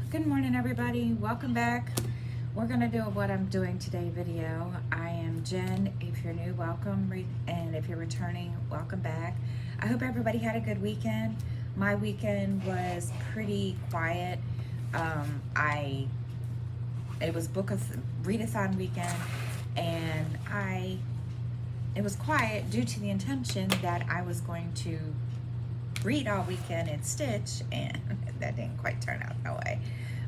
Good morning, everybody. Welcome back. We're going to do a what I'm doing today video. I am Jen. If you're new, welcome. And if you're returning, welcome back. I hope everybody had a good weekend. My weekend was pretty quiet. It was readathon weekend, and it was quiet due to the intention that I was going to read all weekend and stitch, and that didn't quite turn out that way,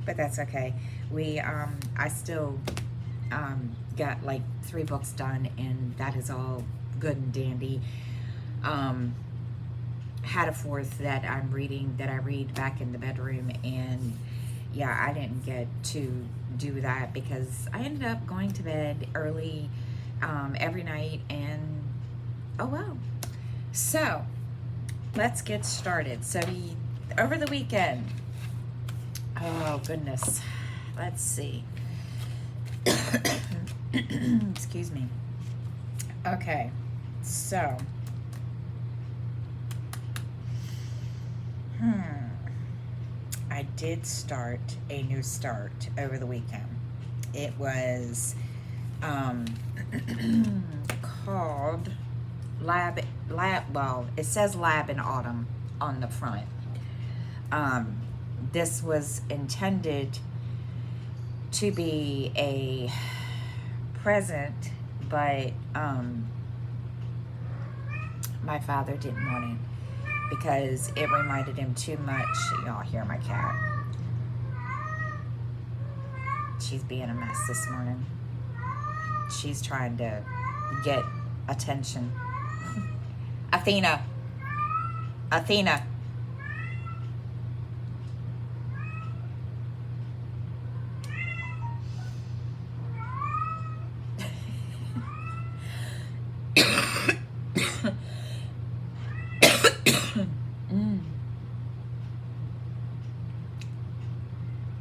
but that's okay. I still got like 3 books done, and that is all good and dandy. Had a 4th that I'm reading, that I read back in the bedroom, and yeah, I didn't get to do that because I ended up going to bed early every night, and oh well. So let's get started. So over the weekend, oh goodness, let's see. Excuse me. Okay, so I did start a new start over the weekend. It was called Lab. Well, it says Lab in Autumn on the front. This was intended to be a present, but my father didn't want it because it reminded him too much. Y'all hear my cat. She's being a mess this morning. She's trying to get attention. Athena.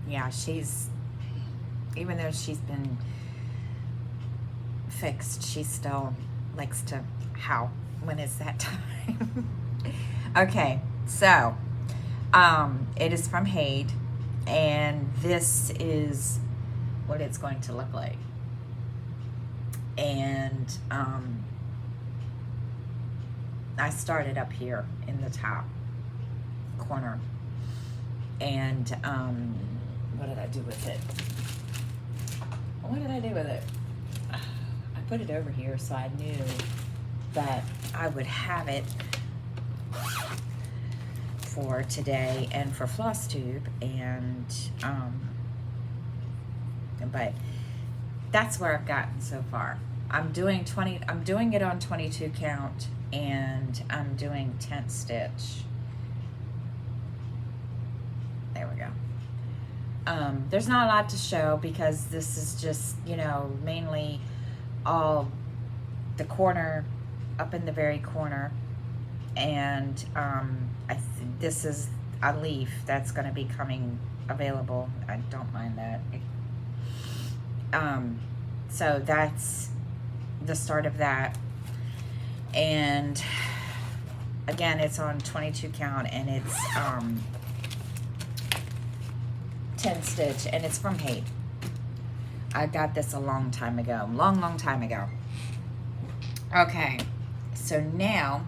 Yeah, even though she's been fixed, she still likes to howl when it's that time. Okay, so it is from Haid, and this is what it's going to look like. And I started up here in the top corner, and what did I do with it? I put it over here so I knew that I would have it for today and for FlossTube, and but that's where I've gotten so far. I'm doing it on 22 count, and I'm doing 10th stitch. There we go. There's not a lot to show because this is just, mainly all the corner, up in the very corner, and this is a leaf that's going to be coming available. I don't mind that. So that's the start of that, and again, it's on 22 count, and it's 10 stitch, and it's from Haid. I got this a long time ago, long time ago. Okay, so now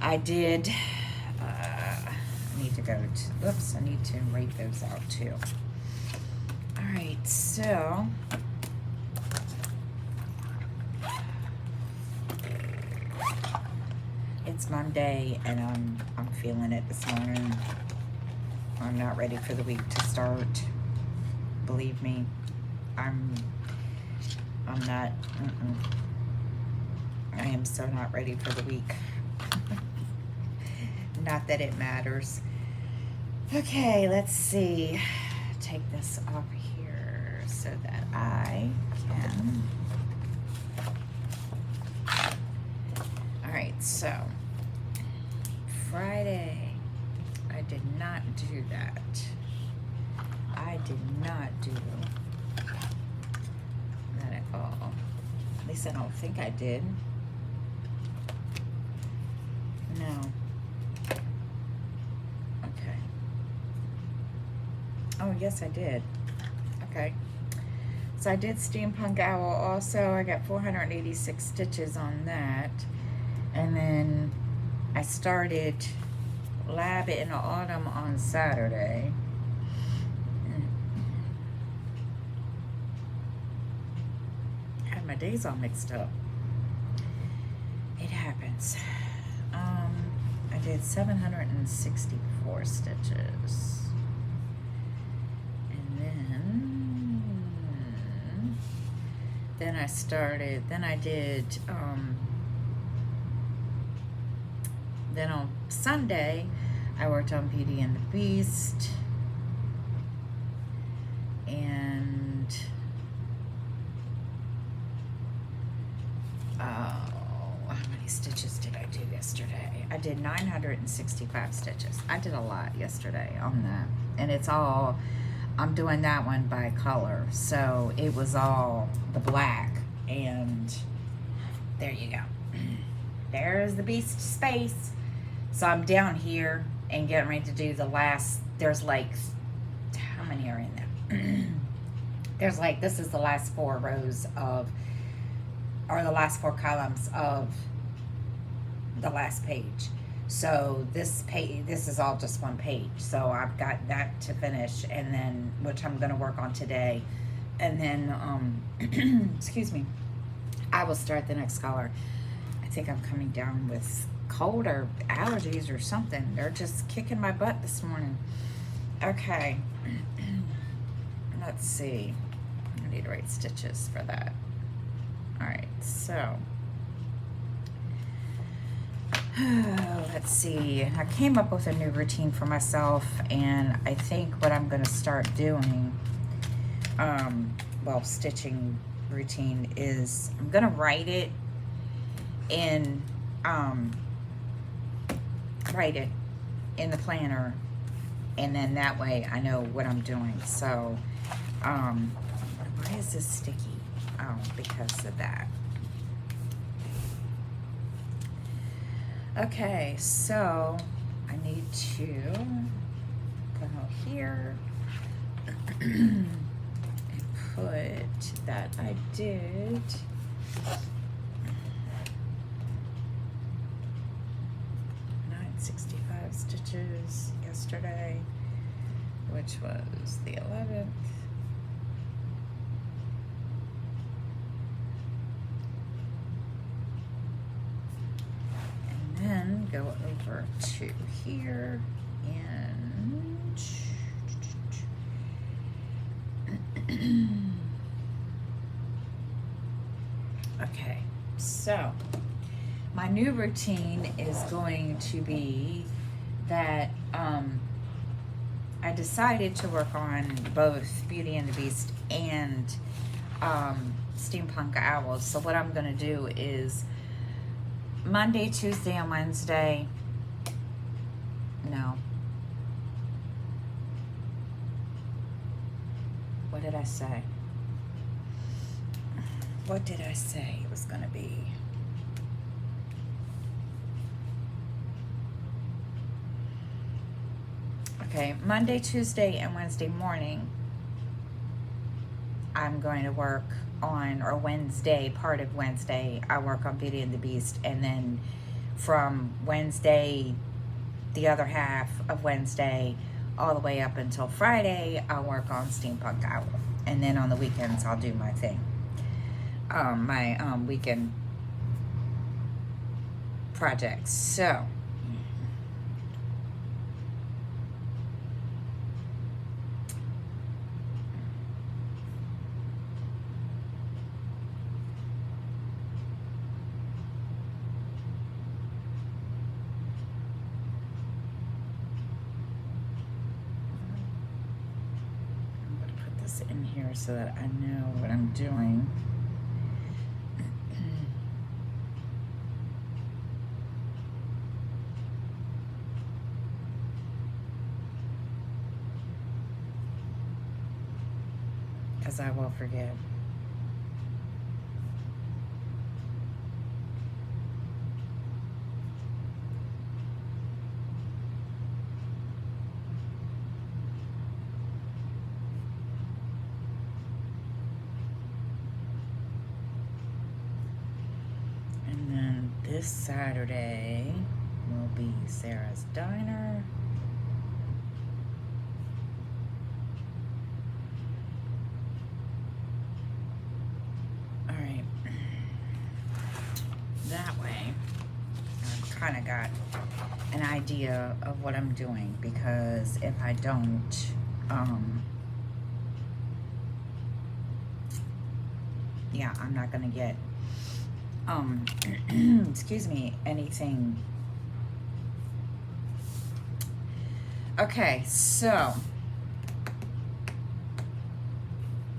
I did I need to write those out too. All right, so it's Monday, and I'm feeling it this morning. I'm not ready for the week to start. Believe me, I'm not. I am so not ready for the week. Not that it matters. Okay, let's see. Take this off here so that I can. All right, so Friday. I did not do that. I did not do that at all. At least I don't think I did. No. Okay. Oh, yes, I did. Okay. So I did Steampunk Owl also. I got 486 stitches on that. And then I started Lab in the Autumn on Saturday. Had my days all mixed up. It happens. I did 764 stitches. And then I started, then I did, then on Sunday, I worked on Beauty and the Beast. And, how many stitches did I do yesterday? I did 965 stitches. I did a lot yesterday on that. And it's all, I'm doing that one by color. So it was all the black. And there you go. There's the Beast space. So I'm down here and getting ready to do the last, there's like, how many are in there? There's like, this is the last 4 rows of, or the last 4 columns of the last page. So this page, this is all just one page. So I've got that to finish, and then, which I'm gonna work on today. And then, excuse me, I will start the next color. I think I'm coming down with cold or allergies or something. They're just kicking my butt this morning. Okay. Let's see. I need to write stitches for that. All right, so let's see. I came up with a new routine for myself, and I think what I'm going to start doing, well, stitching routine is I'm going to write it in, the planner, and then that way I know what I'm doing. So, why is this sticky? Oh, because of that. Okay, so I need to go here and put that I did 965 stitches yesterday, which was the 11th. Then go over to here and okay, so my new routine is going to be that I decided to work on both Beauty and the Beast and Steampunk Owls. So what I'm going to do is Monday, Tuesday, and Wednesday. No. What did I say? What did I say it was going to be? Okay, Monday, Tuesday, and Wednesday morning, I'm going to work on, or Wednesday, part of Wednesday, I work on Beauty and the Beast, and then from Wednesday, the other half of Wednesday, all the way up until Friday, I'll work on Steampunk Owl, and then on the weekends, I'll do my thing, my weekend projects. So in here so that I know what I'm doing. Because I will forget. this Saturday will be Sarah's Diner. Alright. That way, I've kind of got an idea of what I'm doing, because if I don't, yeah, I'm not gonna get, excuse me, anything. Okay, so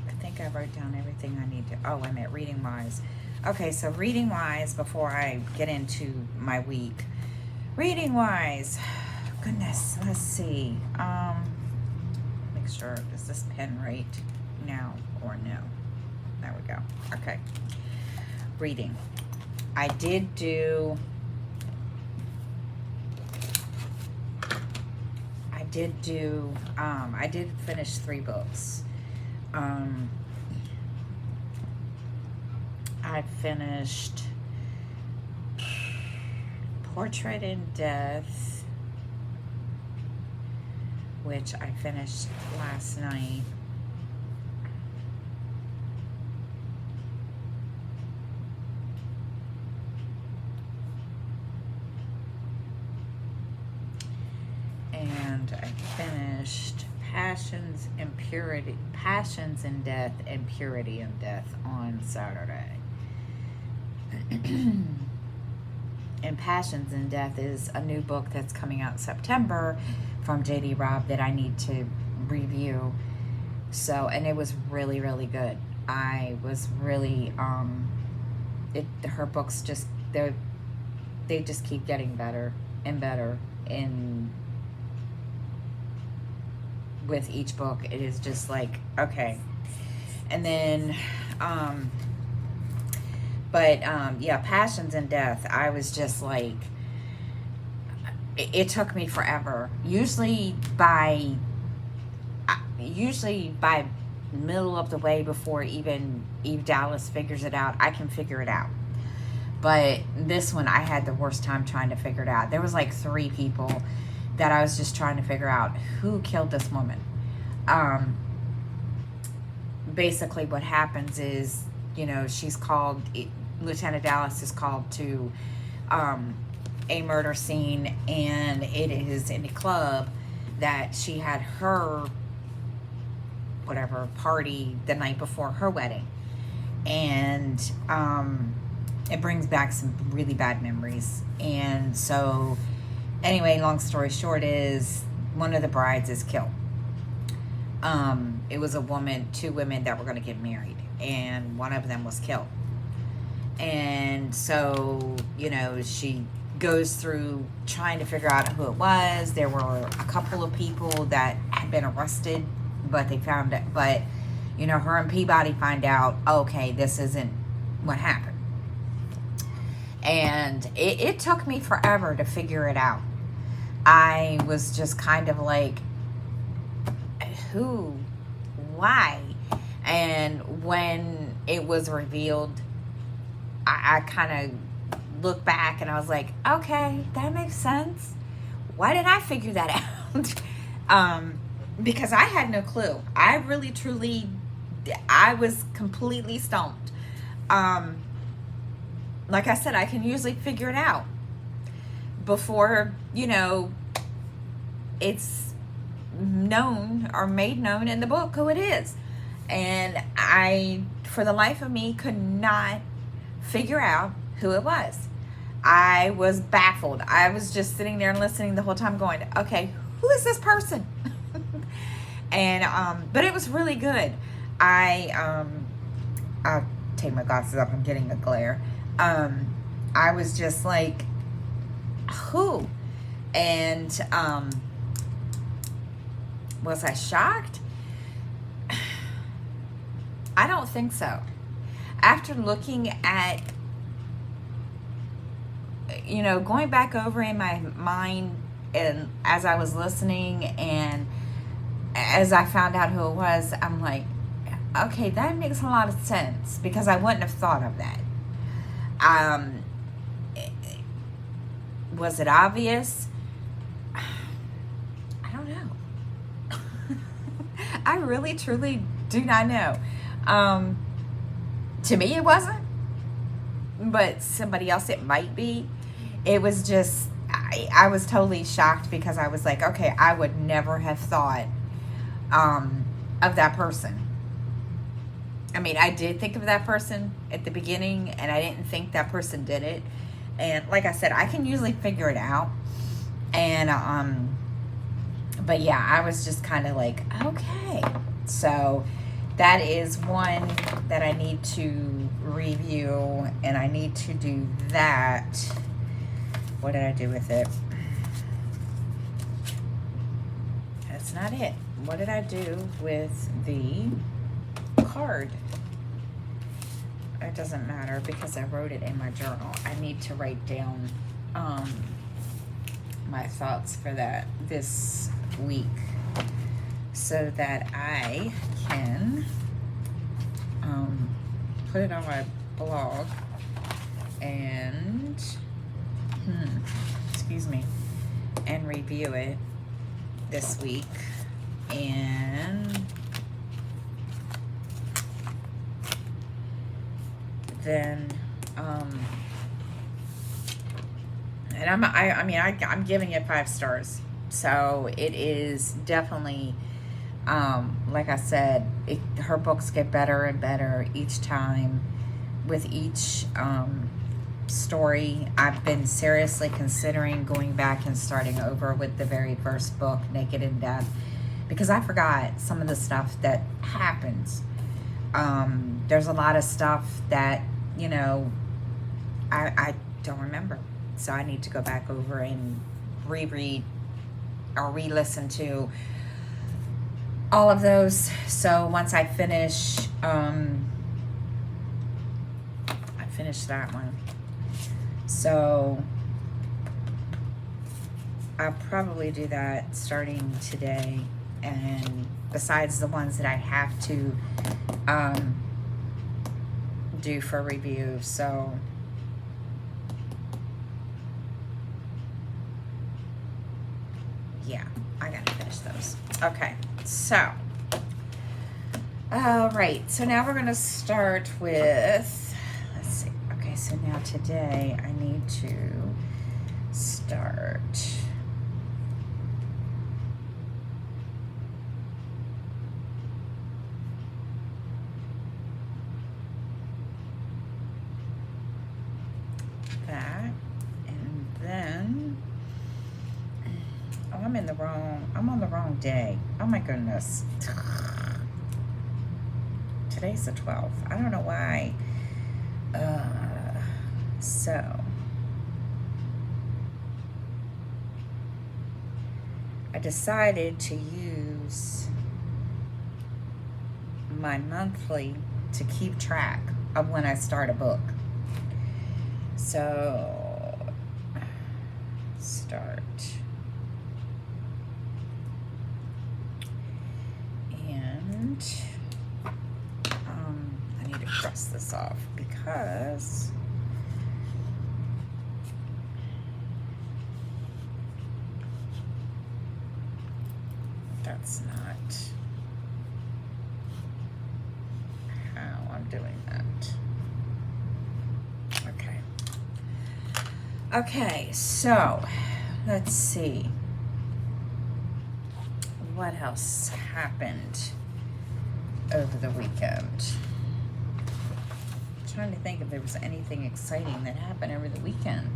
I think I wrote down everything I need to. Oh, I meant reading wise. Okay, so reading wise, before I get into my week, reading wise, goodness, let's see. Make sure, is this pen right now or no? There we go. Okay. Reading. I did do, I did finish 3 books. I finished Portrait in Death, which I finished last night. And I finished Passions in Death and Purity in Death on Saturday. And Passions in Death is a new book that's coming out in September from J.D. Robb that I need to review. So, and it was really, really good. I was really, her books just, they just keep getting better and better. And with each book, it is just like, okay. And then, yeah, Passions in Death, I was just like, it took me forever. Usually by middle of the way, before even Eve Dallas figures it out, I can figure it out. But this one, I had the worst time trying to figure it out. There was like 3 people that I was just trying to figure out who killed this woman. Basically what happens is, you know, she's called, Lieutenant Dallas is called to a murder scene, and it is in a club that she had her whatever party the night before her wedding. And it brings back some really bad memories. And so anyway, long story short is, one of the brides is killed. It was 2 women that were going to get married, and one of them was killed. And so, you know, she goes through trying to figure out who it was. There were a couple of people that had been arrested, but they found it. But, you know, her and Peabody find out, okay, this isn't what happened. And it took me forever to figure it out. I was just kind of like, who? Why? And when it was revealed, I kind of looked back and I was like, okay, that makes sense. Why didn't I figure that out? Because I had no clue. I really, truly, I was completely stumped. Like I said, I can usually figure it out before, you know, it's known or made known in the book who it is. And I, for the life of me, could not figure out who it was. I was baffled. I was just sitting there and listening the whole time going, okay, who is this person? And but it was really good. I'll take my glasses off, I'm getting a glare. I was just like, who? And was I shocked? I don't think so. After looking at, you know, going back over in my mind, and as I was listening and as I found out who it was, I'm like, okay, that makes a lot of sense, because I wouldn't have thought of that. Was it obvious? I don't know. I really, truly do not know. To me, it wasn't, but somebody else it might be. It was just, I was totally shocked because I was like, okay, I would never have thought of that person. I mean, I did think of that person at the beginning, and I didn't think that person did it. And like I said, I can usually figure it out. And but yeah, I was just kind of like, okay. So that is one that I need to review, and I need to do that. What did I do with it? That's not it. What did I do with the card? It doesn't matter because I wrote it in my journal. I need to write down my thoughts for that this week so that I can put it on my blog and excuse me, and review it this week. And then and I'm giving it 5 stars. So it is definitely like I said, her books get better and better each time. With each story, I've been seriously considering going back and starting over with the very first book, Naked in Death, because I forgot some of the stuff that happens. There's a lot of stuff that, you know, I don't remember. So I need to go back over and reread or re-listen to all of those. So once I finish, that one. So I'll probably do that starting today. And besides the ones that I have to do for review. So yeah, I gotta finish those. Okay, so all right, so now we're gonna start with, let's see. Okay, so now today I need to start that, and then I'm on the wrong day. Oh my goodness. Today's the 12th. I don't know why. So I decided to use my monthly to keep track of when I start a book. So start. And I need to cross this off because that's not how I'm doing that. Okay. Okay, so let's see. What else happened over the weekend? I'm trying to think if there was anything exciting that happened over the weekend.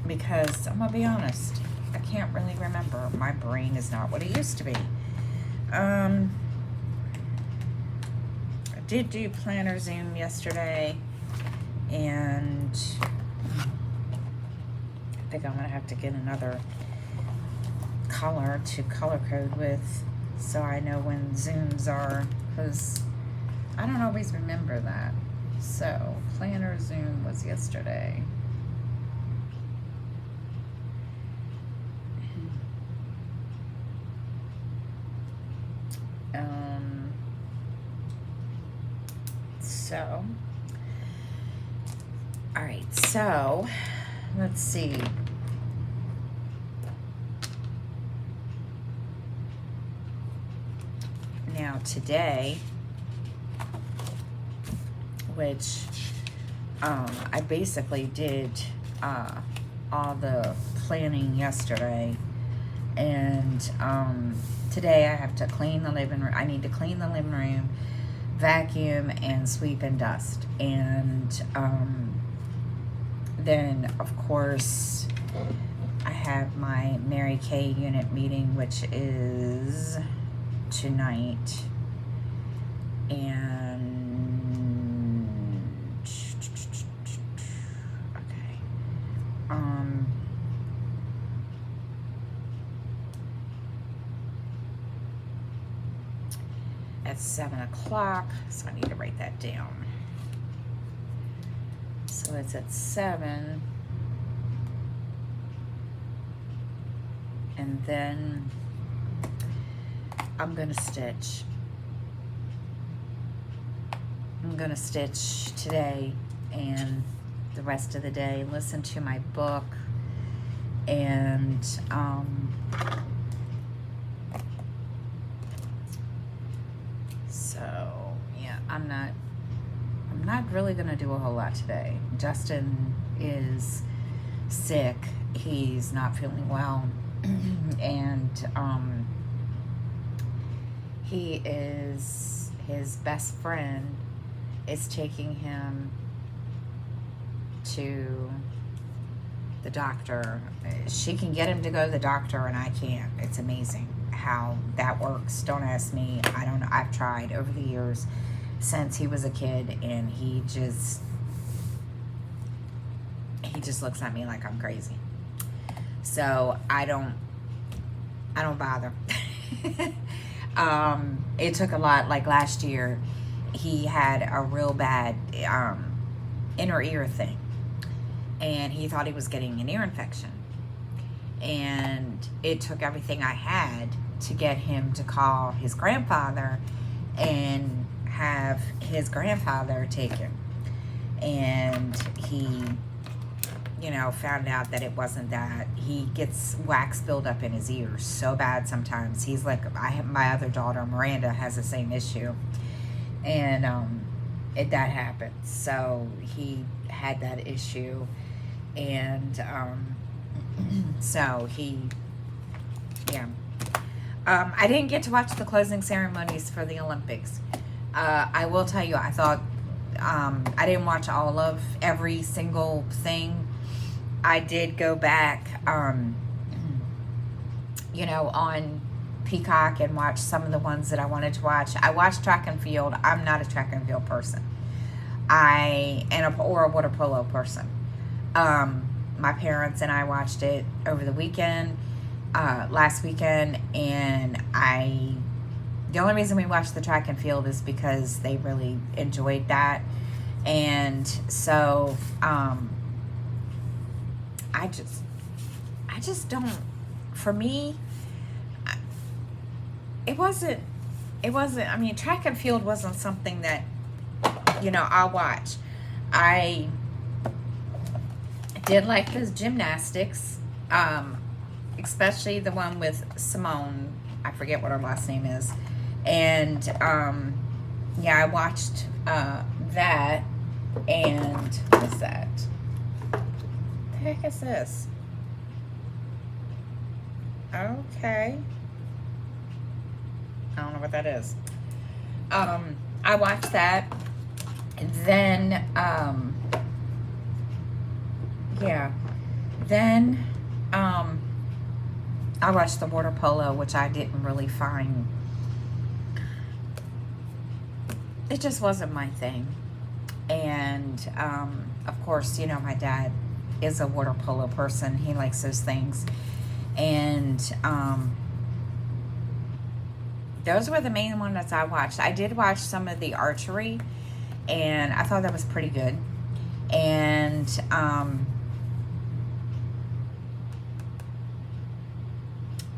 Because I'm gonna be honest, I can't really remember. My brain is not what it used to be. I did do Planner Zoom yesterday, and I think I'm gonna have to get another color to color code with so I know when Zooms are, because I don't always remember that. So Planner Zoom was yesterday. So All right, so let's see. Now today, which I basically did all the planning yesterday, and today I have to clean the living room. I need to clean the living room, vacuum, and sweep and dust. And then, of course, I have my Mary Kay unit meeting, which is tonight. And okay, at 7 o'clock, so I need to write that down. So it's at 7, and then I'm gonna stitch. I'm gonna stitch today and the rest of the day, listen to my book, and so yeah, I'm not really gonna do a whole lot today. Justin is sick. He's not feeling well. And his best friend is taking him to the doctor. She can get him to go to the doctor and I can't. It's amazing how that works. Don't ask me. I don't know. I've tried over the years since he was a kid, and he just looks at me like I'm crazy. So I don't bother. It took a lot. Like last year, he had a real bad inner ear thing, and he thought he was getting an ear infection, and it took everything I had to get him to call his grandfather and have his grandfather take him. And he, found out that it wasn't that. He gets wax buildup in his ears so bad sometimes. He's like, my other daughter, Miranda, has the same issue. And that happened. So he had that issue. And so he, yeah. I didn't get to watch the closing ceremonies for the Olympics. I will tell you, I thought, I didn't watch all of every single thing. I did go back, on Peacock and watch some of the ones that I wanted to watch. I watched track and field. I'm not a track and field person. Or a water polo person. My parents and I watched it over the weekend, last weekend, and the only reason we watched the track and field is because they really enjoyed that. And so, I just don't, for me, it wasn't, I mean, track and field wasn't something that, I'll watch. I did like the gymnastics, especially the one with Simone. I forget what her last name is. And, yeah, I watched, that. And what is that? What the heck is this? Okay. I don't know what that is. I watched that. And then, yeah. Then, I watched the water polo, which I didn't really find. It just wasn't my thing. And, of course, my dad is a water polo person. He likes those things. And, those were the main ones that I watched. I did watch some of the archery, and I thought that was pretty good. And,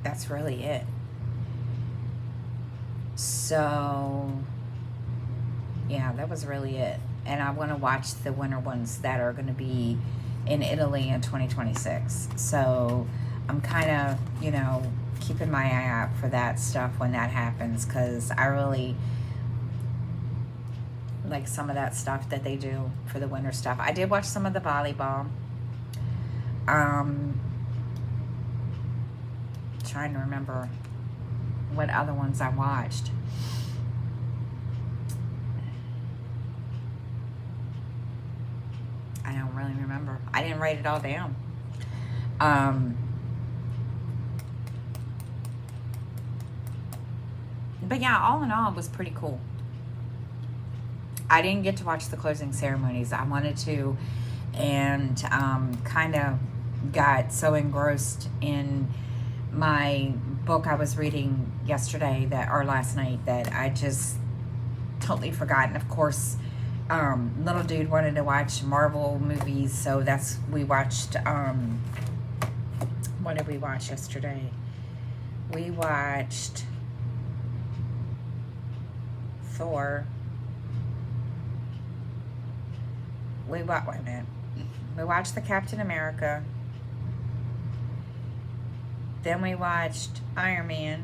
that's really it. So, yeah, that was really it. and I want to watch the winter ones that are going to be in Italy in 2026. So I'm kind of, keeping my eye out for that stuff when that happens, because I really like some of that stuff that they do for the winter stuff. I did watch some of the volleyball. Trying to remember what other ones I watched. I don't really remember. I didn't write it all down. But yeah, all in all, it was pretty cool. I didn't get to watch the closing ceremonies. I wanted to, and kind of got so engrossed in my book I was reading yesterday or last night that I just totally forgot. And of course, little dude wanted to watch Marvel movies, so we watched, what did we watch yesterday? We watched Thor. Wait a minute. We watched the Captain America. Then we watched Iron Man.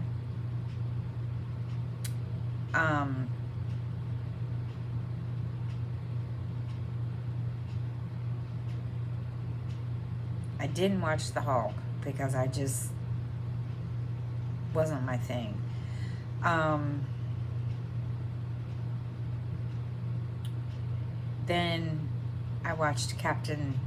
I didn't watch the Hulk because I just wasn't my thing. Then I watched Captain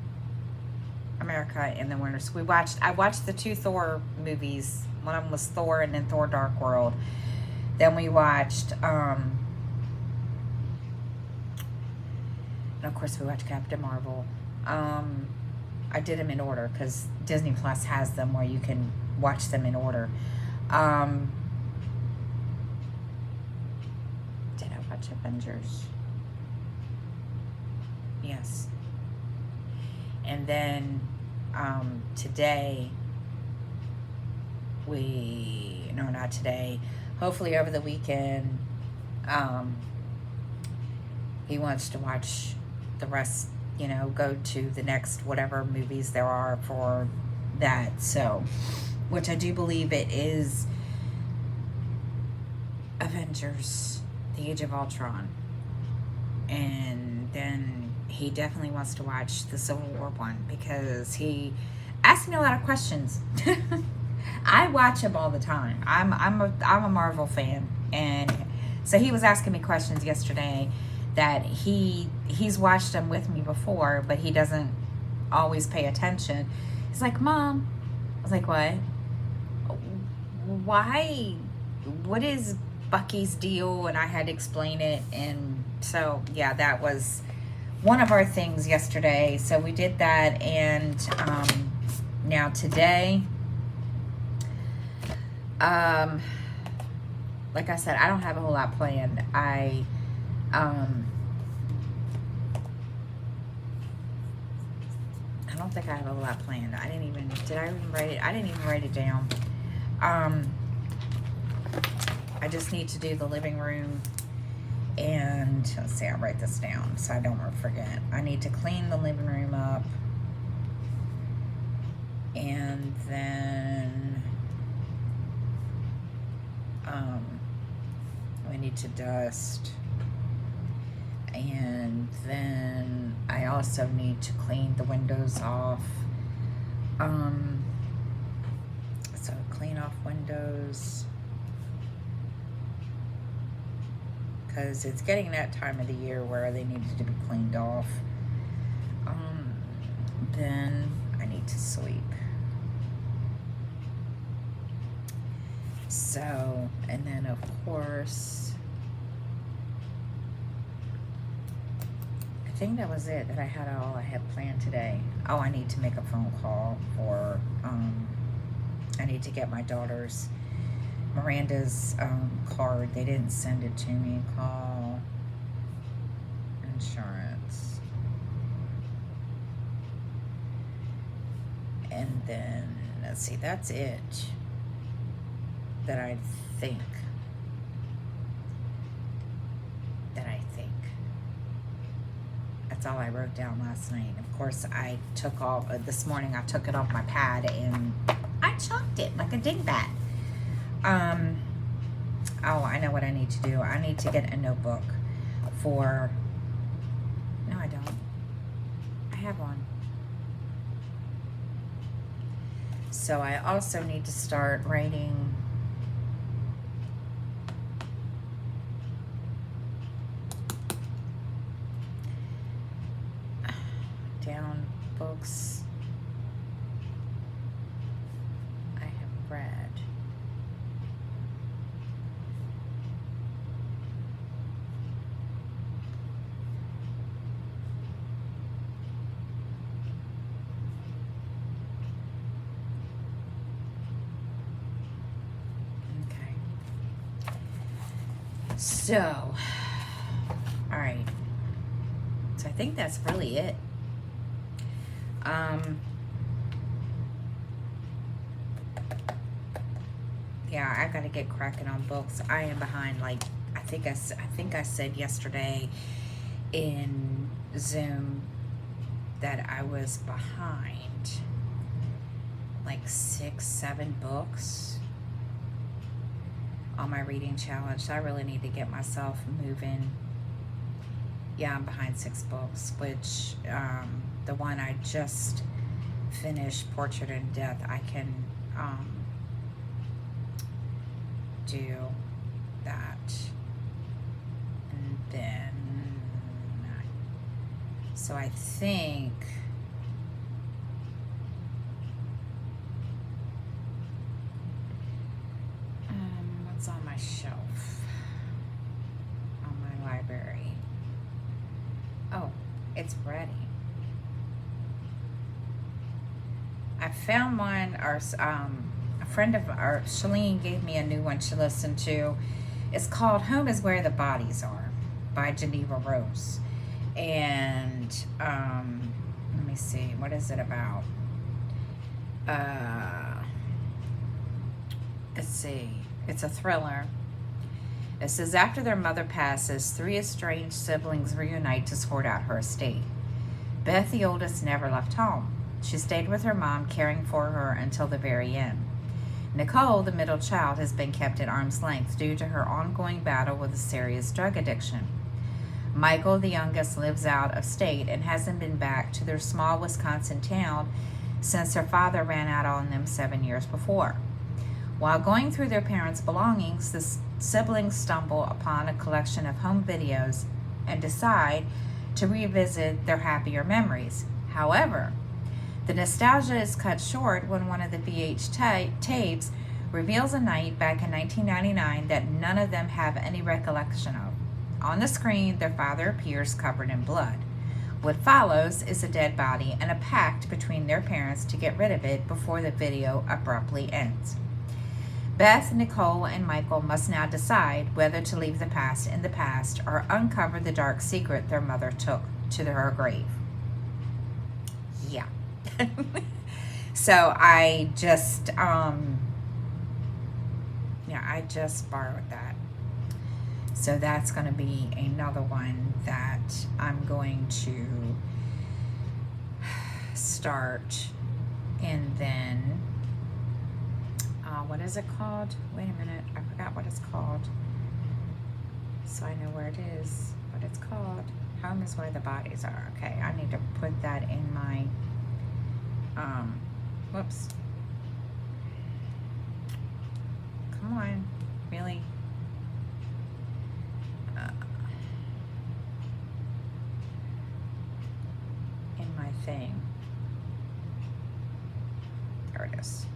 America in the Winter. So I watched the 2 Thor movies. One of them was Thor and then Thor Dark World. Then we watched, and of course we watched Captain Marvel. I did them in order because Disney Plus has them where you can watch them in order. Did I watch Avengers? Yes. And then today, not today, hopefully over the weekend, he wants to watch the rest, go to the next whatever movies there are for that. So, which I do believe it is Avengers, The Age of Ultron. And then he definitely wants to watch the Civil War one because he asked me a lot of questions. I watch him all the time. I'm a Marvel fan, and so he was asking me questions yesterday that he's watched them with me before, but he doesn't always pay attention. He's like, "Mom," I was like, "What? Why? What is Bucky's deal?" And I had to explain it, and so yeah, that was one of our things yesterday. So we did that, and now today, like I said, I don't have a whole lot planned. I don't think I have a whole lot planned. Did I even write it? I didn't even write it down. I just need to do the living room, and let's see, I'll write this down so I don't forget. I need to clean the living room up, and then we need to dust, and then I also need to clean the windows off. So clean off windows, because it's getting that time of the year where they needed to be cleaned off. Then I need to sweep. So, and then of course, I think that was it that I had planned today. Oh, I need to make a phone call for, I need to get my daughter's, Miranda's card. They didn't send it to me. Call insurance. And then, let's see, that's it that I think. That's all I wrote down last night. Of course, I took off, this morning I took it off my pad and I chalked it like a dingbat. Oh, I know what I need to do. I need to get a notebook for, no I don't. I have one. So I also need to start writing down books I have read. Okay. So, all right. So I think that's really it. Yeah, I gotta get cracking on books. I am behind. Like I think I said yesterday in Zoom that I was behind like 6-7 books on my reading challenge. So I really need to get myself moving. Yeah, I'm behind 6 books, which the one I just finished, Portrait in Death, I can do that. And then, so I think what's on my shelf on my library? Oh, it's ready. I found one, a friend of ours, Shalene, gave me a new one to listen to. It's called Home is Where the Bodies Are by Geneva Rose. And let me see, what is it about? Let's see, it's a thriller. It says, after their mother passes, 3 estranged siblings reunite to sort out her estate. Beth, the oldest, never left home. She stayed with her mom, caring for her until the very end. Nicole, the middle child, has been kept at arm's length due to her ongoing battle with a serious drug addiction. Michael, the youngest, lives out of state and hasn't been back to their small Wisconsin town since their father ran out on them 7 years before. While going through their parents' belongings, the siblings stumble upon a collection of home videos and decide to revisit their happier memories. However, the nostalgia is cut short when one of the tapes reveals a night back in 1999 that none of them have any recollection of. On the screen, their father appears covered in blood. What follows is a dead body and a pact between their parents to get rid of it before the video abruptly ends. Beth, Nicole, and Michael must now decide whether to leave the past in the past or uncover the dark secret their mother took to her grave. Yeah. So I just I just borrowed that. So that's going to be another one that I'm going to start. And then what is it called? Wait a minute, I forgot what it's called. So I know where it is, what it's called. Home is Where the Bodies Are. Okay, I need to put that in my whoops. Come on, really? In my thing. There it is.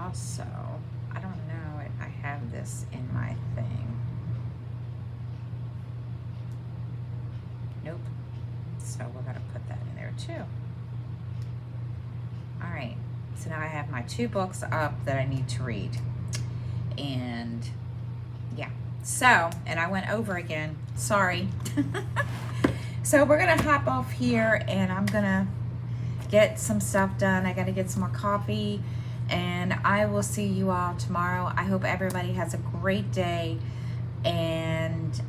Also, I don't know if I have this in my thing. Nope. So we're going to put that in there too. All right. So now I have my 2 books up that I need to read. And yeah. So, and I went over again. Sorry. So we're gonna hop off here, and I'm gonna get some stuff done. I gotta get some more coffee, and I will see you all tomorrow. I hope everybody has a great day, and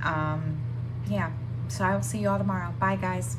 yeah, so I will see you all tomorrow. Bye, guys.